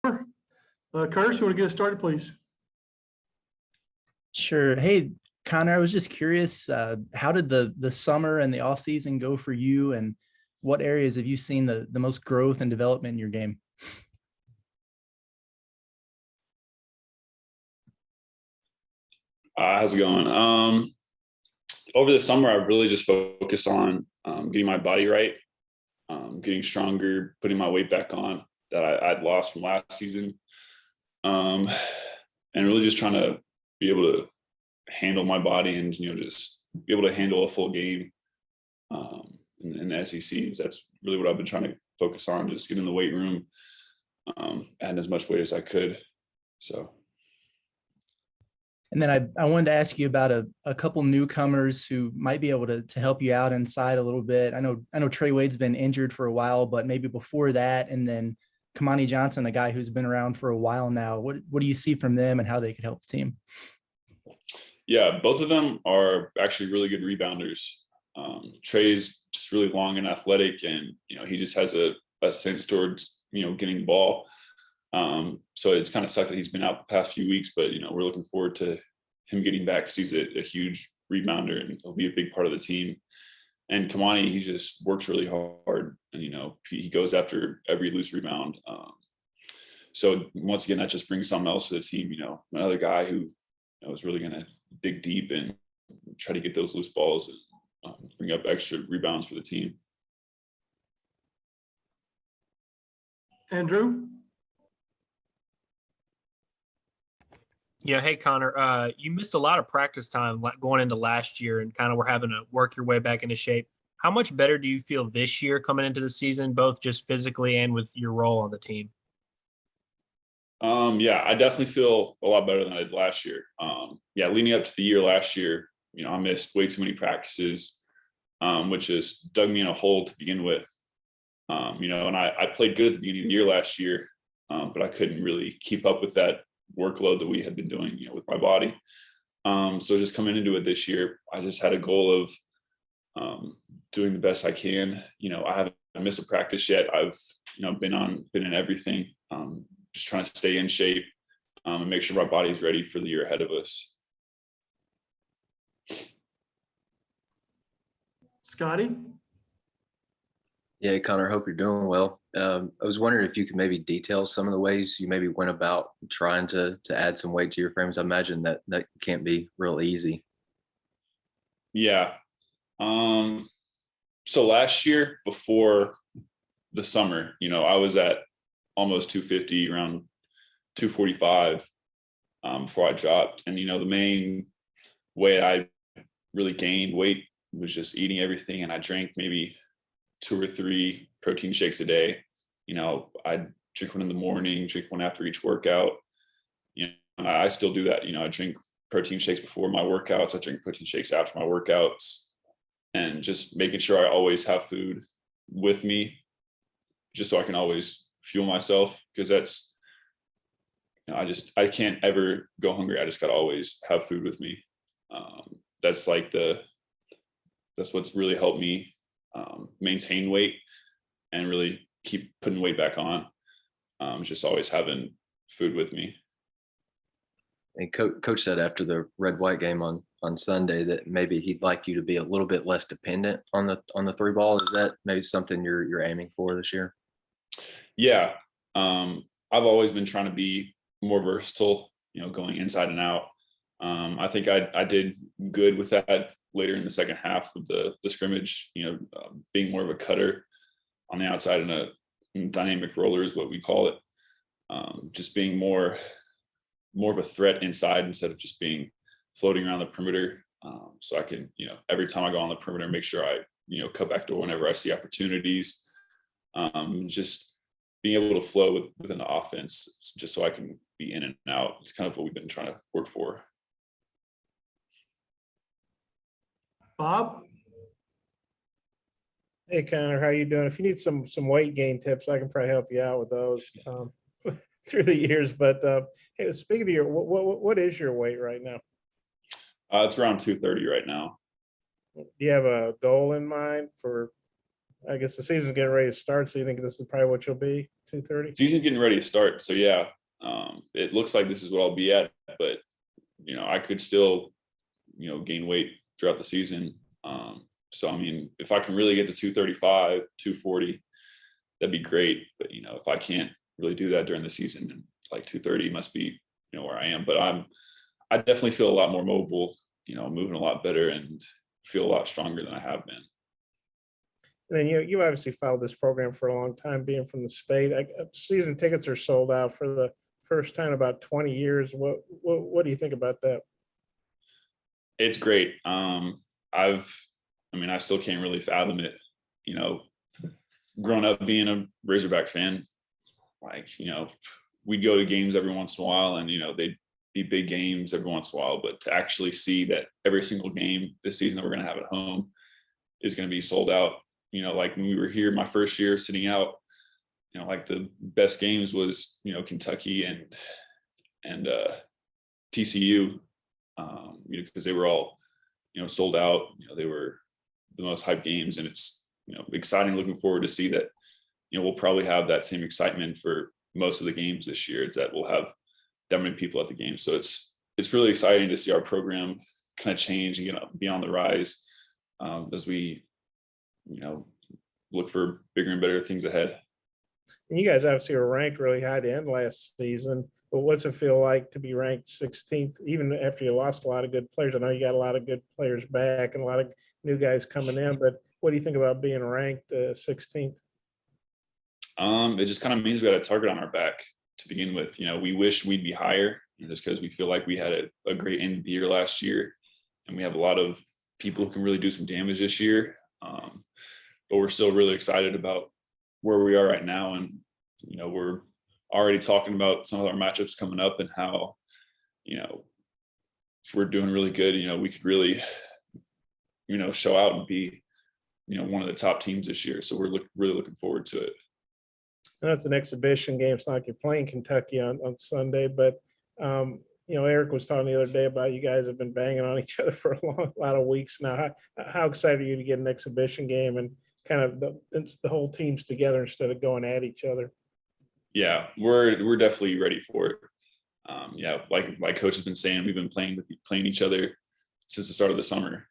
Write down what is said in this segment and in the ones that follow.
Curtis, you want to get us started, please? Sure. Hey, Connor, I was just curious, how did the summer and the off season go for you, and what areas have you seen the most growth and development in your game? How's it going? Over the summer, I've really just focused on getting my body right, getting stronger, putting my weight back on that I'd lost from last season, and really just trying to be able to handle my body and, just be able to handle a full game in the SECs. That's really what I've been trying to focus on, just get in the weight room, adding as much weight as I could. So. And then I wanted to ask you about a couple newcomers who might be able to help you out inside a little bit. I know Trey Wade's been injured for a while, but maybe before that, and then Kamani Johnson, a guy who's been around for a while now. What do you see from them and how they could help the team? Yeah, both of them are actually really good rebounders. Trey's just really long and athletic, and he just has a sense towards getting the ball. So it's kind of sucked that he's been out the past few weeks, but we're looking forward to him getting back because he's a huge rebounder and he'll be a big part of the team. And Kamani, he just works really hard, and he goes after every loose rebound. So once again, that just brings something else to the team. Another guy who is really going to dig deep and try to get those loose balls and bring up extra rebounds for the team. Andrew? Yeah. Hey, Connor, you missed a lot of practice time going into last year and kind of were having to work your way back into shape. How much better do you feel this year coming into the season, both just physically and with your role on the team? Yeah, I definitely feel a lot better than I did last year. Leading up to the year last year, I missed way too many practices, which just dug me in a hole to begin with. And I played good at the beginning of the year last year, but I couldn't really keep up with that workload that we had been doing, with my body. So just coming into it this year, I just had a goal of doing the best I can. I haven't missed a practice yet. I've, been in everything, just trying to stay in shape and make sure my body's ready for the year ahead of us. Scotty? Yeah, Connor, hope you're doing well. I was wondering if you could maybe detail some of the ways you maybe went about trying to add some weight to your frames. I imagine that can't be real easy. Yeah. So last year before the summer, I was at almost 250, around 245 before I dropped. And, the main way I really gained weight was just eating everything. And I drank maybe 2 or 3 protein shakes a day. I'd drink one in the morning, drink one after each workout. I still do that. I drink protein shakes before my workouts. I drink protein shakes after my workouts, and just making sure I always have food with me just so I can always fuel myself, because that's, I can't ever go hungry. I just got to always have food with me. That's what's really helped me maintain weight and really keep putting weight back on. Just always having food with me. And coach said after the red-white game on Sunday that maybe he'd like you to be a little bit less dependent on the three ball. Is that maybe something you're aiming for this year? Yeah. I've always been trying to be more versatile, going inside and out. I think I did good with that later in the second half of the scrimmage, being more of a cutter on the outside and a dynamic roller is what we call it. Just being more of a threat inside instead of just being floating around the perimeter. So I can, every time I go on the perimeter, make sure I, cut back door whenever I see opportunities. Just being able to flow within the offense just so I can be in and out. It's kind of what we've been trying to work for. Bob? Hey, Connor, how you doing? If you need some weight gain tips, I can probably help you out with those through the years. But hey, speaking of your, what is your weight right now? It's around 230 right now. Do you have a goal in mind for I guess the season's getting ready to start, so you think this is probably what you'll be, 230? Season's getting ready to start. So yeah, it looks like this is what I'll be at, but I could still, gain weight throughout the season. So, I mean, if I can really get to 235, 240, that'd be great. But, if I can't really do that during the season, then like 230 must be, where I am. But I definitely feel a lot more mobile, moving a lot better and feel a lot stronger than I have been. And then you obviously followed this program for a long time, being from the state. Season tickets are sold out for the first time in about 20 years. What do you think about that? It's great. I still can't really fathom it. Growing up being a Razorback fan, we'd go to games every once in a while, and they'd be big games every once in a while. But to actually see that every single game this season that we're going to have at home is going to be sold out. Like when we were here my first year sitting out, like the best games was Kentucky and TCU, because they were all sold out. They were the most hyped games, and it's exciting. Looking forward to see that we'll probably have that same excitement for most of the games this year. Is that we'll have that many people at the game, so it's really exciting to see our program kind of change and be on the rise as we look for bigger and better things ahead. And you guys obviously were ranked really high to end last season, but what's it feel like to be ranked 16th, even after you lost a lot of good players? I know you got a lot of good players back and a lot of new guys coming in, but what do you think about being ranked 16th? It just kind of means we got a target on our back to begin with. We wish we'd be higher, just because we feel like we had a great end of the year last year, and we have a lot of people who can really do some damage this year. But we're still really excited about where we are right now, and we're already talking about some of our matchups coming up and how if we're doing really good, we could really show out and be one of the top teams this year. So we're really looking forward to it. I know it's an exhibition game. It's not like you're playing Kentucky on Sunday, but Eric was talking the other day about you guys have been banging on each other for a lot of weeks now. How excited are you to get an exhibition game and kind of the whole team's together instead of going at each other? Yeah, we're definitely ready for it. Like coach has been saying, we've been playing each other since the start of the summer.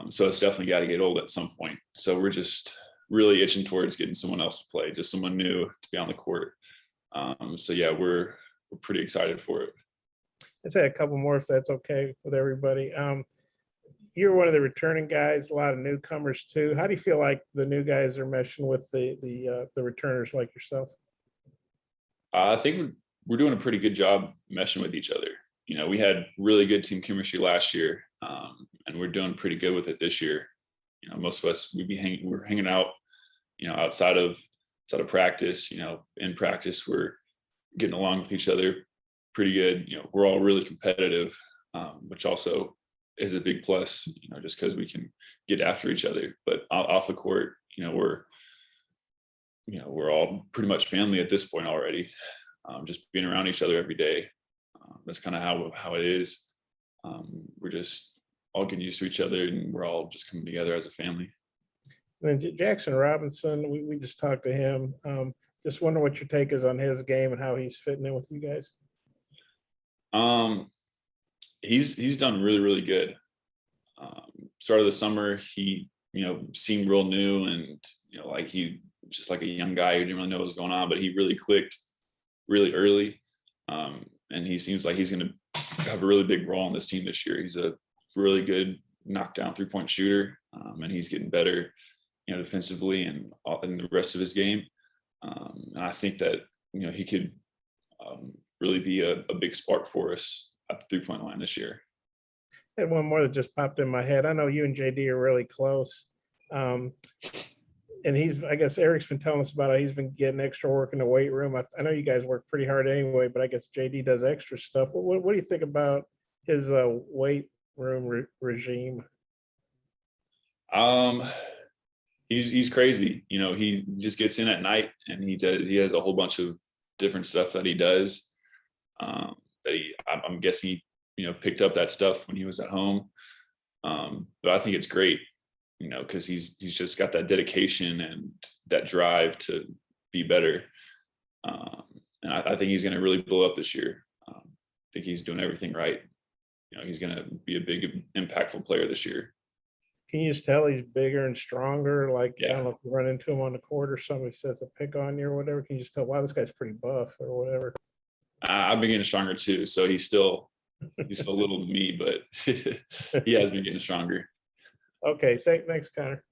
So it's definitely got to get old at some point. So we're just really itching towards getting someone else to play, just someone new to be on the court. So yeah, we're pretty excited for it. Let's say a couple more if that's okay with everybody. You're one of the returning guys, a lot of newcomers too. How do you feel like the new guys are meshing with the returners like yourself? I think we're doing a pretty good job meshing with each other. We had really good team chemistry last year, and we're doing pretty good with it this year. Most of us we're hanging out, outside of practice. In practice we're getting along with each other pretty good. We're all really competitive, which also is a big plus. Just because we can get after each other. But off the court, we're all pretty much family at this point already. Just being around each other every day. That's kind of how it is. We're just all getting used to each other, and we're all just coming together as a family. And then Jackson Robinson, we just talked to him. Just wonder what your take is on his game and how he's fitting in with you guys. He's done really, really good. Start of the summer, he seemed real new, and like he just like a young guy who didn't really know what was going on, but he really clicked really early. And he seems like he's going to have a really big role on this team this year. He's a really good knockdown 3-point shooter, and he's getting better, defensively and in the rest of his game. And I think that he could really be a big spark for us at the 3-point line this year. I had one more that just popped in my head. I know you and JD are really close. And I guess Eric's been telling us about how he's been getting extra work in the weight room. I know you guys work pretty hard anyway, but I guess JD does extra stuff. What do you think about his weight room regime? He's crazy. He just gets in at night, and he has a whole bunch of different stuff that he does. I'm guessing he picked up that stuff when he was at home. But I think it's great. because he's just got that dedication and that drive to be better. And I think he's going to really blow up this year. I think he's doing everything right. He's going to be a big, impactful player this year. Can you just tell he's bigger and stronger? Like, I Yeah. don't know if you run into him on the court or somebody sets a pick on you or whatever. Can you just tell, wow, this guy's pretty buff or whatever? I've been getting stronger too. So he's still little to me, but he has been getting stronger. Okay, thanks, Connor.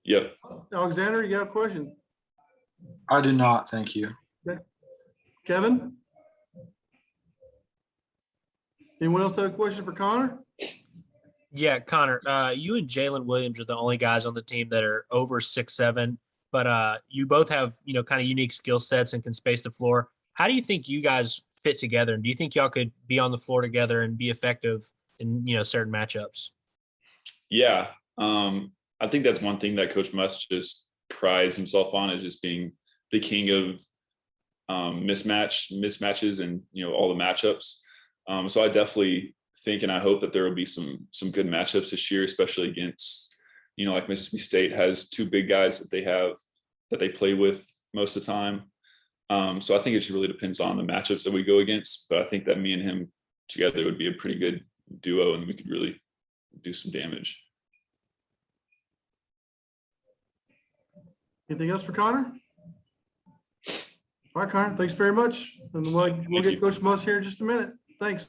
Yep. Alexander, you got a question? I do not, thank you. Kevin? Anyone else have a question for Connor? Yeah, Connor, you and Jalen Williams are the only guys on the team that are over 6'7", but you both have, kind of unique skill sets and can space the floor. How do you think you guys fit together? And do you think y'all could be on the floor together and be effective in, certain matchups? Yeah. I think that's one thing that Coach Musk just prides himself on, is just being the king of mismatches and, all the matchups. So I definitely think, and I hope that there will be some good matchups this year, especially against, like Mississippi State has two big guys that they play with most of the time. So I think it just really depends on the matchups that we go against, but I think that me and him together would be a pretty good duo, and we could really do some damage. Anything else for Connor? All right, Connor, thanks very much. And we'll get Coach Musk here in just a minute. Thanks.